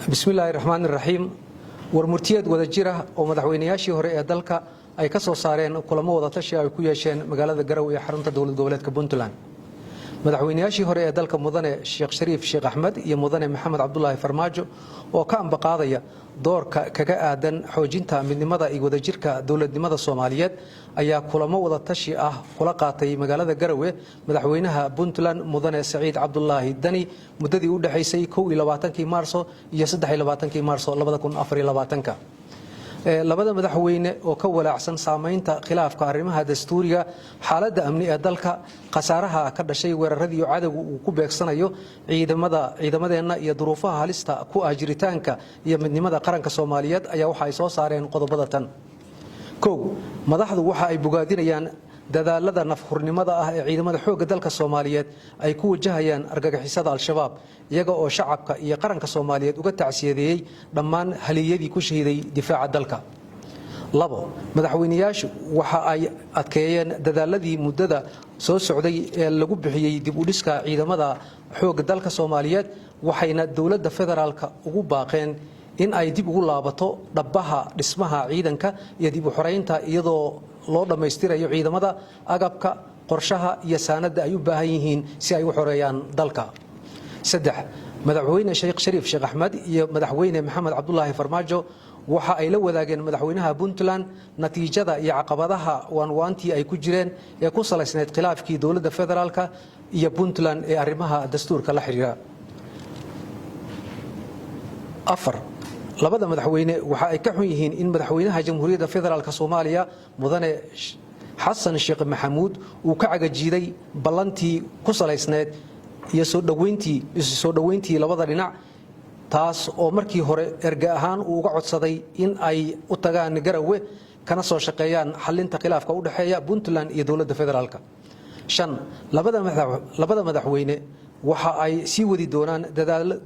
بسم الله الرحمن الرحيم warmurtiyeed wada jira oo madaxweynayaashii hore ee dalka ay ka soo saareen kulamo wada tashi ay ku yeesheen magaalada Garowe ee xarunta dawlad goboleedka Puntland madaxweynayaashii hore ee dalka mudane Sheekh Shariif Sheekh Ahmed iyo mudane Maxamed Cabdullaahi Farmaajo oo ka ambaqaadaya doorka kaga aadan xoojinta midnimada iyo wada jirka dawladnimada Soomaaliyeed ayaa kulamo wada tashi ah kula qaatay magaalada Garowe madaxweynaha Puntland mudane Saciid Cabdullaahi Dani muddadii u dhaxaysay 22 Maarso iyo 23 Maarso 2024 labada madaxweyne oo ka walaacsan saameynta khilaafka arrimaha dastuuriga xaaladda amni ee dalka qasaaraha ka dhashay weeraradii cadawga uu ku beegsanayo ciidamadeena iyo duruufaha halista ku ajiritaanka iyo midnimada qaranka Soomaaliyeed ayaa waxa ay soo saareen qodobada tan madaxdu waxa ay bogaadinayaan dadaalada nafhurnimada ah ee ciidamada xoogga dalka Soomaaliyeed ay ku wajahayaan argagixisada al-shabaab iyaga oo shacabka iyo qaranka Soomaaliyeed uga tacsiyadeeyay dhammaan haliyadii ku shahiiday difaaca dalka madaxweynayaashu waxa ay adkeeyeen dadaaladii muddada soo socday ee lagu bixiyay dib u dhiska ciidamada xoogga dalka Soomaaliyeed waxayna dawladda federaalka ugu baaqeen in ay dib ugu laabato dhabaha dhismaha ciidanka iyo dib u xoreynta iyadoo loo dhameystirayo ciidamada agabka qorshaha iyo saanada ay u baahan yihiin si ay u xoreeyaan dalka madaxweyne Sheekh Shariif Sheekh Ahmed iyo madaxweyne Maxamed Cabdullaahi Farmaajo waxa ay la wadaageen madaxweynaha Puntland natiijada iyo caqabadaha waanwaantii ay ku jireen ee ku salaysneed khilaafkii dawladda federaalka iyo Puntland ee arrimaha dastuurka la xiriira labada madaxweyne waxa ay ka xun yihiin in madaxweynaha Jamhuuriyadda Federaalka Soomaaliya mudane Xasan Sheekh Maxamuud uu ka cagajiiday ballantii ku salaysneed iyo soo dhaweyntii labada dhinac taas oo markii hore erga ahaan uu uga codsaday in ay u tagaan Garowe kana soo shaqeeyaan xalinta khilaafka u dhaxeeya Puntland iyo dawladda federaalka labada madaxweyne waxa ay sii wadi doonaan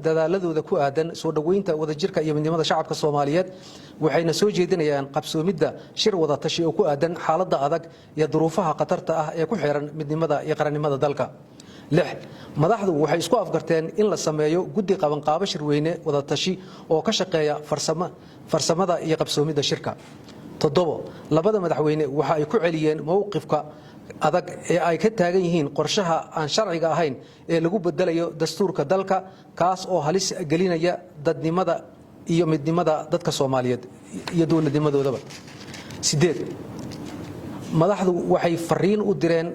dadaaladooda ku aadan soo dhaweynta wadajirka iyo midnimada shacabka Soomaaliyeed waxayna soo jeedinayaan qabsoomidda shir wada tashi oo ku aadan xaaladda adag iyo duruufaha khatarta ah ee ku xiran midnimada iyo qarannimada dalka madaxdu waxay isku afgarteen in la sameeyo guddi qabanqaabo shirweyne wada tashi oo ka shaqeeya farsamada iyo qabsoomidda shirka labada madaxweyne waxa ay ku celiyeen mowqifka adag ee ay ka taagan yihiin qorshaha aan sharciga ahayn ee lagu bedelayo dastuurka dalka kaas oo halis gelinaya dadnimada iyo midnimada dadka Soomaaliyeed iyo dawladnimadoodaba madaxdu waxay fariin u direen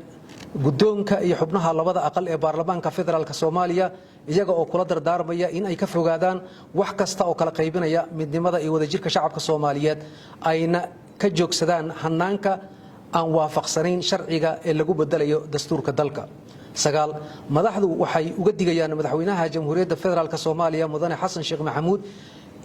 guddoonka iyo xubnaha labada aqal ee baarlamaanka federaalka Soomaaliya iyaga oo kula dardaarmaya in ay ka fogaadaan wax kasta oo kala qaybinaya midnimada iyo wadajirka shacabka Soomaaliyeed ayna ka joogsadaan hanaanka aan waafaqsanayn sharciga ee lagu bedelayo dastuurka dalka madaxdu waxay uga digayaan madaxweynaha Jamhuuriyadda Federaalka Soomaaliya mudane Xasan Sheekh Maxamuud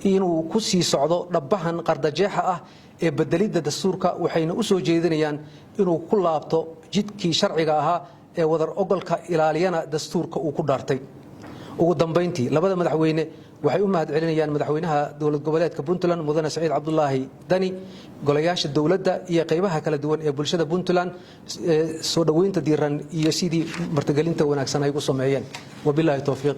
inuu ku sii socdo dhabahan qardajeexa ah ee bedelidda dastuurka waxayna u soo jeedinayaan inuu ku laabto jidkii sharciga ahaa ee wadar ogolka ilaaliyana dastuurka uu ku dhaartay ugu dambeyntii labada madaxweyne waxay u mahad celinayaan madaxweynaha dawlad goboleedka Puntland mudane Saciid Cabdullaahi Dani golayaasha dawladda iyo qaybaha kala duwan ee bulshada Puntland soo dhaweynta diiran iyo sidii martigelinta wanaagsan ay u sameeyeen wabillahi tawfiiq